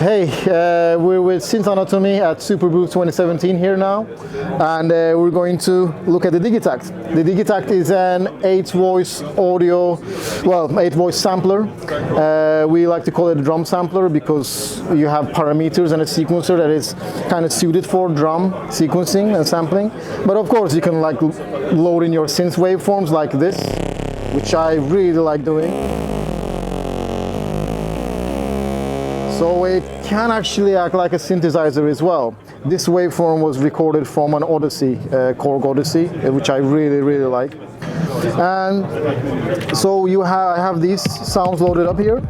Hey, we're with SYNTH Anatomy at Superbooth 2017 here now, and we're going to look at the Digitakt. The Digitakt is an 8-voice audio, well, 8-voice sampler. We like to call it a drum sampler because you have parameters and a sequencer that is kind of suited for drum sequencing and sampling. But of course, you can like load in your synth waveforms like this, which I really like doing. So it can actually act like a synthesizer as well. This waveform was recorded from an Odyssey, Korg Odyssey, which I really like. And so I have these sounds loaded up here.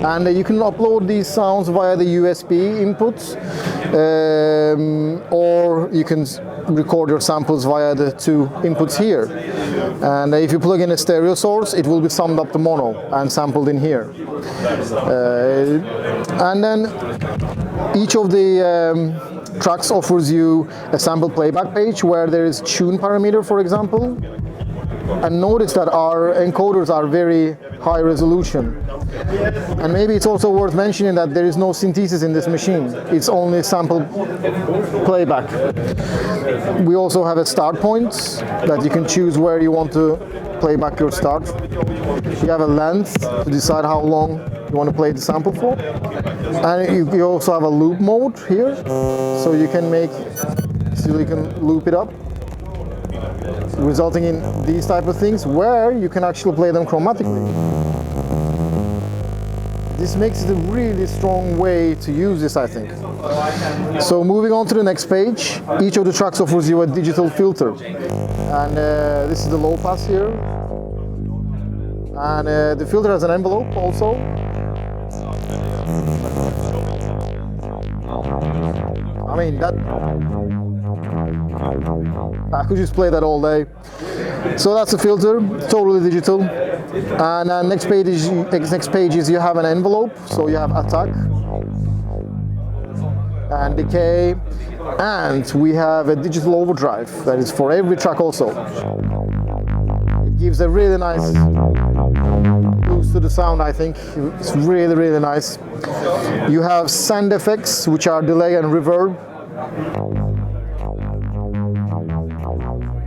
And you can upload these sounds via the USB inputs, or you can record your samples via the 2 inputs here. And if you plug in a stereo source, it will be summed up to mono and sampled in here. And then each of the tracks offers you a sample playback page where there is tune parameter, for example. And notice that our encoders are very high resolution. And maybe it's also worth mentioning that there is no synthesis in this machine. It's only sample playback. We also have a start point that you can choose where you want to play back your start. You have a length to decide how long you want to play the sample for. And you also have a loop mode here, so you can loop it up, resulting in these type of things where you can actually play them chromatically. This makes it a really strong way to use this, I think. So moving on to the next page, each of the tracks offers you a digital filter. And this is the low pass here. And the filter has an envelope also. I mean, I could just play that all day. So that's a filter, totally digital. And next page is you have an envelope, so you have attack and decay, and we have a digital overdrive that is for every track also. It gives a really nice boost to the sound, I think. It's really nice. You have sound effects, which are delay and reverb.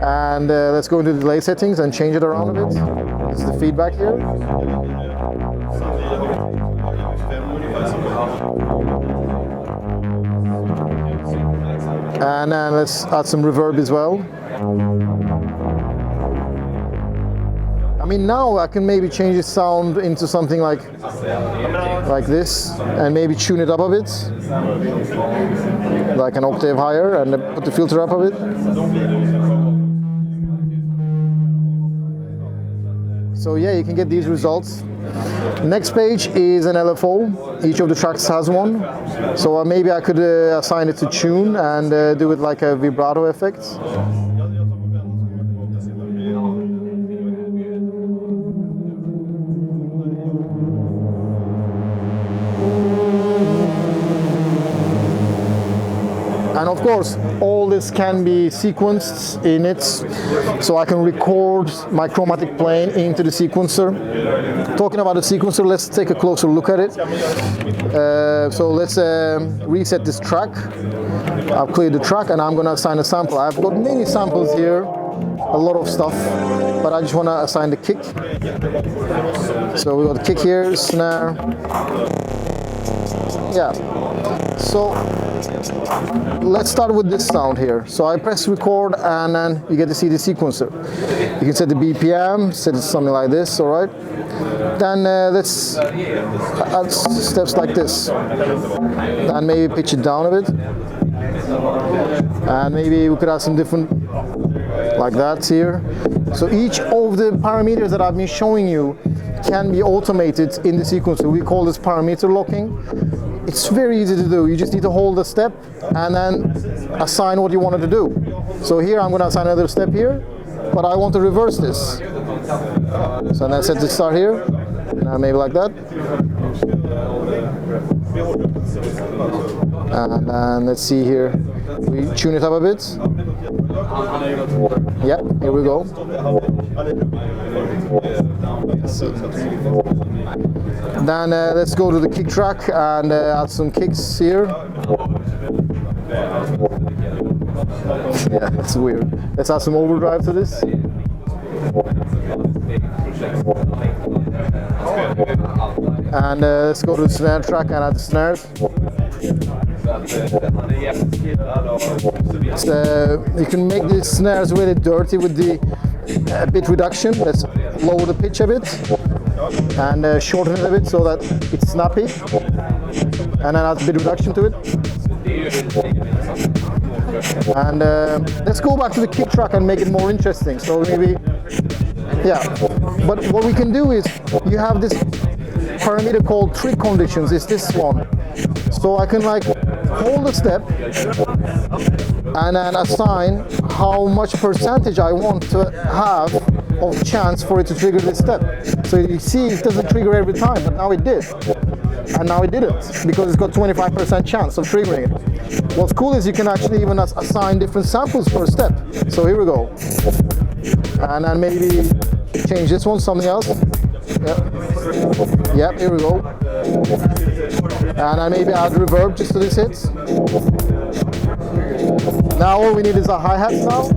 And let's go into the delay settings and change it around a bit. This is the feedback here. And then let's add some reverb as well. I mean, now I can maybe change the sound into something like this, and maybe tune it up a bit, like an octave higher, and put the filter up a bit. So yeah, you can get these results. Next page is an LFO. Each of the tracks has one. So maybe I could assign it to tune and do it like a vibrato effect. And of course, all this can be sequenced in it, so I can record my chromatic plane into the sequencer. Talking about the sequencer, let's take a closer look at it. So let's reset this track. I've cleared the track and I'm going to assign a sample. I've got many samples here, a lot of stuff, but I just want to assign the kick. So we got the kick here, snare. Yeah. So let's start with this sound here. So I press record and then you get to see the sequencer. You can set the BPM, set it to something like this, all right? Then let's add steps like this. And maybe pitch it down a bit. And maybe we could add some different, like that here. So each of the parameters that I've been showing you can be automated in the sequencer. We call this parameter locking. It's very easy to do. You just need to hold a step and then assign what you wanted to do. So here I'm going to assign another step here, but I want to reverse this. So then set the start here, maybe like that. And then let's see here. We tune it up a bit. Yeah, here we go. Then let's go to the kick track and add some kicks here. Yeah, it's weird. Let's add some overdrive to this. And let's go to the snare track and add the snares. You can make the snares really dirty with the bit reduction. Let's lower the pitch a bit and shorten it a bit so that it's snappy. And then add a bit reduction to it. And let's go back to the kick track and make it more interesting. So maybe, yeah. But what we can do is, you have this parameter called trig conditions, is this one. So I can like hold the step and then assign how much percentage I want to have of chance for it to trigger this step. So you see it doesn't trigger every time, but now it did. And now it didn't, because it's got 25% chance of triggering it. What's cool is you can actually even assign different samples per step. So here we go. And then maybe change this one, something else. Yep, here we go. And I maybe add reverb just to these hits. Now all we need is a hi-hat now.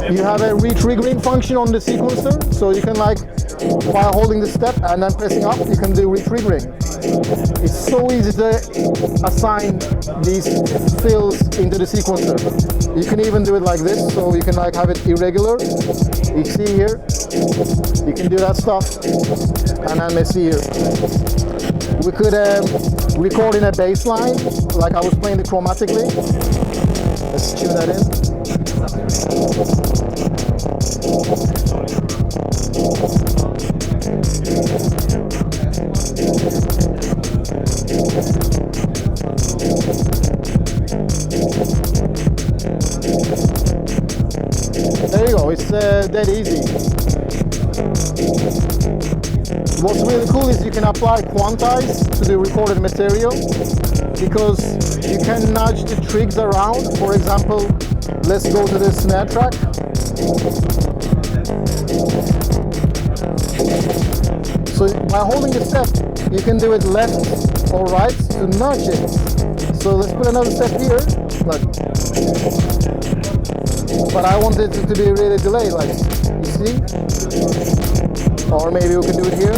You have a re-triggering function on the sequencer, so you can like, while holding the step and then pressing up, you can do re-triggering. It's so easy to assign these fills into the sequencer. You can even do it like this, so you can like have it irregular. You see here, you can do that stuff. And then let's see here. We could record in a bass line, like I was playing it chromatically. Let's tune that in. There you go, it's that easy. What's really cool is you can apply quantize to the recorded material, because you can nudge the trigs around. For example, let's go to the snare track. So by holding the step, you can do it left or right to nudge it. So let's put another step here. Look. But I want it to be really delayed, like, you see? Or maybe we can do it here.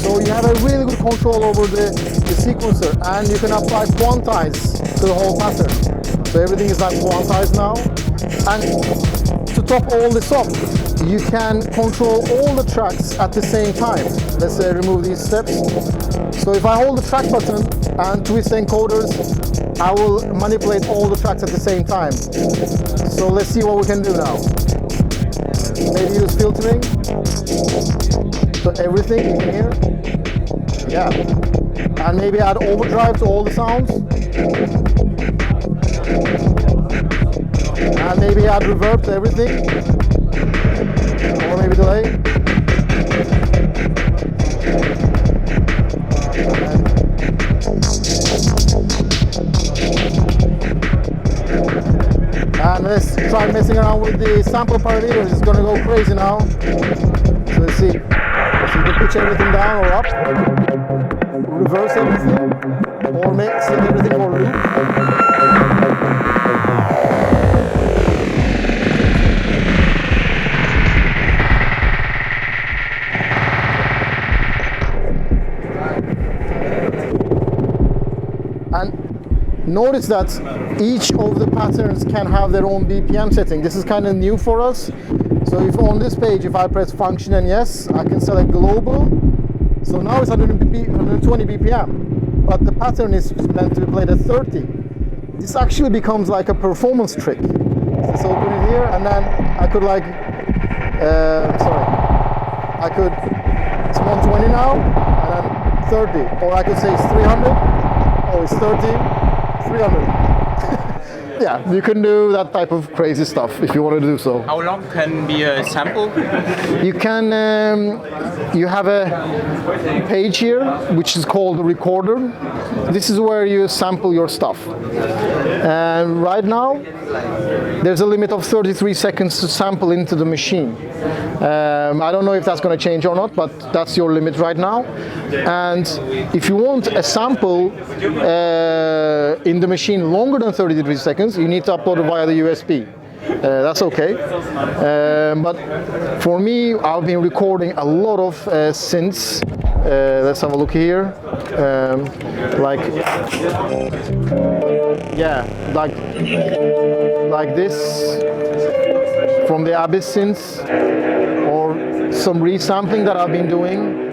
So you have a really good control over the sequencer, and you can apply quantize to the whole pattern. So everything is like quantized now. And to top all this up, you can control all the tracks at the same time. Let's say remove these steps. So if I hold the track button and twist the encoders, I will manipulate all the tracks at the same time. So let's see what we can do now. Maybe use filtering. So everything you can hear. Yeah. And maybe add overdrive to all the sounds. And maybe add reverb to everything. Or maybe delay. And let's try messing around with the sample parameters. It's gonna go crazy now. So let's see. So you can pitch everything down or up, reverse everything, or set everything for loop. And notice that each of the patterns can have their own BPM setting. This is kind of new for us. So if on this page, if I press function and yes, I can select global. So now it's 120 BPM, but the pattern is meant to be played at 30. This actually becomes like a performance trick. Let's open it here, and then I could like, it's 120 now, and then 30. Or I could say it's 300. Oh, it's 30, 300. yeah, you can do that type of crazy stuff if you want to do so. How long can be a sample? You can, you have a page here which is called recorder. This is where you sample your stuff. And right now, there's a limit of 33 seconds to sample into the machine. I don't know if that's going to change or not, but that's your limit right now. And if you want a sample in the machine longer than 33 seconds, you need to upload it via the USB. That's okay. But for me, I've been recording a lot of synths. Let's have a look here. Like this from the Abyss synths, or some resampling that I've been doing.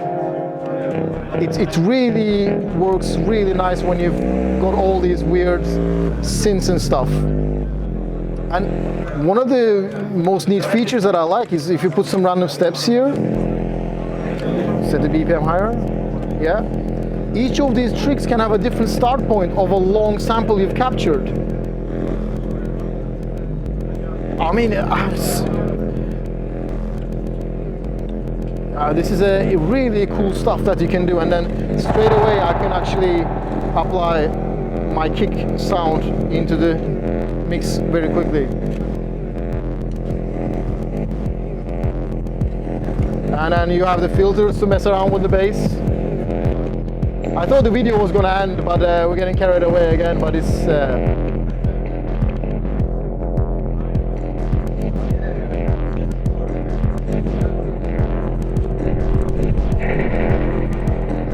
It really works really nice when you've got all these weird synths and stuff. And one of the most neat features that I like is if you put some random steps here, set the BPM higher, yeah. Each of these tricks can have a different start point of a long sample you've captured. I mean, this is a really cool stuff that you can do, and then straight away I can actually apply my kick sound into the mix very quickly. And then you have the filters to mess around with the bass. I thought the video was going to end, but we're getting carried away again, but it's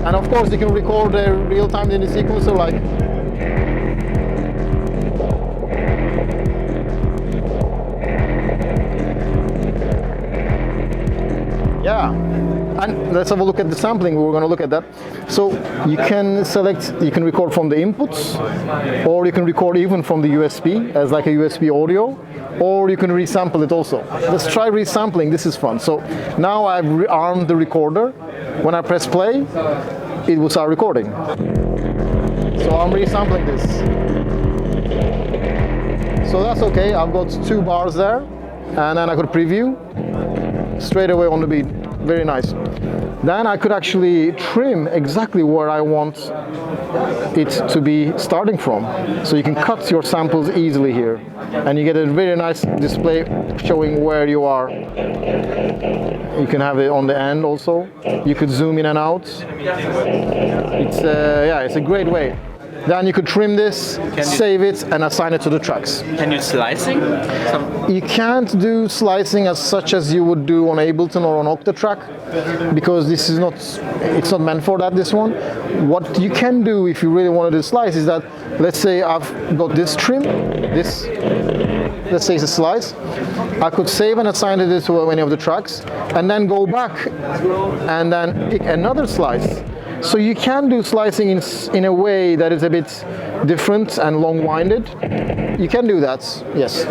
and of course you can record real time in the sequencer, like yeah. And let's have a look at the sampling. We're going to look at that. So you can select, you can record from the inputs, or you can record even from the USB as like a USB audio, or you can resample it also. Let's try resampling. This is fun. So now I've rearmed the recorder. When I press play, it will start recording. So I'm resampling this. So that's okay. I've got 2 bars there, and then I could preview straight away on the beat. Very nice. Then I could actually trim exactly where I want it to be starting from. So you can cut your samples easily here, and you get a very nice display showing where you are. You can have it on the end also. You could zoom in and out. It's it's a great way. Then you could trim this, save it, and assign it to the tracks. Can you slicing? You can't do slicing as such as you would do on Ableton or on Octatrack, because this is not, it's not meant for that, this one. What you can do if you really want to do slice is that, let's say I've got this trim, this, let's say it's a slice. I could save and assign it to any of the tracks, and then go back and then pick another slice. So you can do slicing in a way that is a bit different and long-winded. You can do that, yes.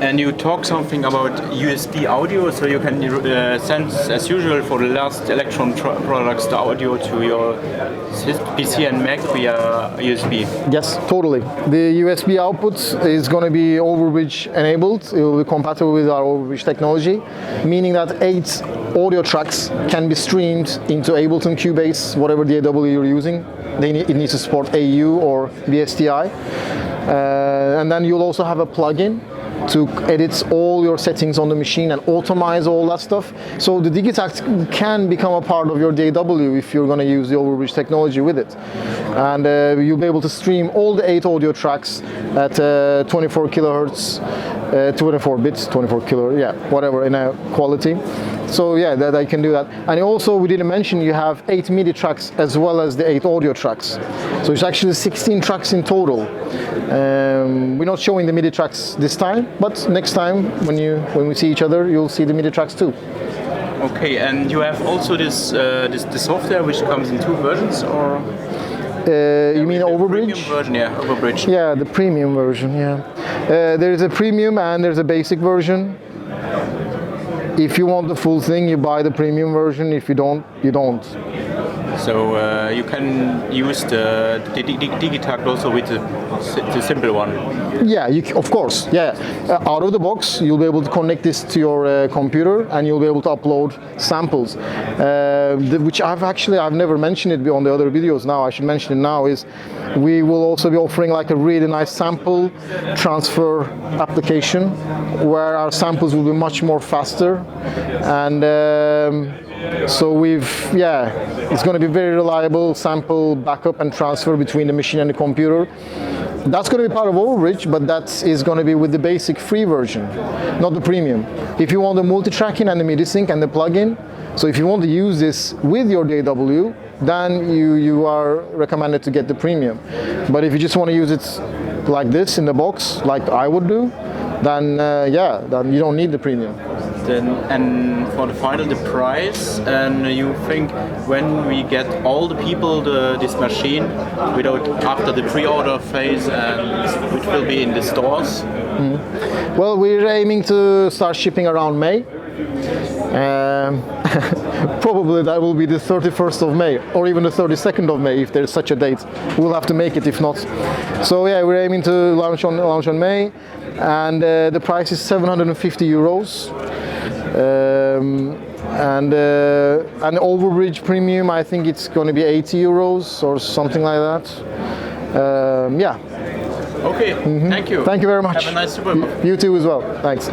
And you talk something about USB audio, so you can send, as usual for the last Elektron products, the audio to your PC and Mac via USB. Yes, totally. The USB output is going to be overbridge enabled. It will be compatible with our overbridge technology, meaning that 8 audio tracks can be streamed into Ableton, Cubase, whatever DAW you're using. It needs to support AU or VSTI. And then you'll also have a plugin to edit all your settings on the machine and automate all that stuff. So the Digitakt can become a part of your DAW if you're going to use the overbridge technology with it. And you'll be able to stream all the 8 audio tracks at 24 kilohertz, 24 bits, 24 kilo, yeah, whatever, in a quality. So yeah, that I can do that. And also, we didn't mention, you have 8 MIDI tracks as well as the 8 audio tracks. So it's actually 16 tracks in total. We're not showing the MIDI tracks this time, but next time when we see each other, you'll see the MIDI tracks too. Okay, and you have also this the software which comes in 2 versions, or? You mean Overbridge? Premium version, yeah, Overbridge. Yeah, the premium version, yeah. There's a premium and there's a basic version. If you want the full thing, you buy the premium version. If you don't, you don't. So you can use the Digitakt also with the simple one. Yeah, of course. Yeah, out of the box, you'll be able to connect this to your computer, and you'll be able to upload samples. Which I've never mentioned it on the other videos. Now I should mention it now. Is we will also be offering like a really nice sample transfer application, where our samples will be much more faster, and so it's going to be very reliable sample backup and transfer between the machine and the computer. That's going to be part of Overbridge, but that is going to be with the basic free version, not the premium. If you want the multi-tracking and the MIDI sync and the plugin, so if you want to use this with your DAW, then you are recommended to get the premium. But if you just want to use it like this in the box, like I would do, then then you don't need the premium. And for the final, the price, and you think when we get all the people this machine after the pre-order phase, and which will be in the stores? Well, we're aiming to start shipping around May. Probably that will be the 31st of May, or even the 32nd of May if there's such a date. We'll have to make it if not. So yeah, we're aiming to launch on May, and the price is 750 euros. And an Overbridge premium, I think it's going to be 80 euros or something like that. Yeah. Okay, thank you. Thank you very much. Have a nice Superbooth. You too as well. Thanks.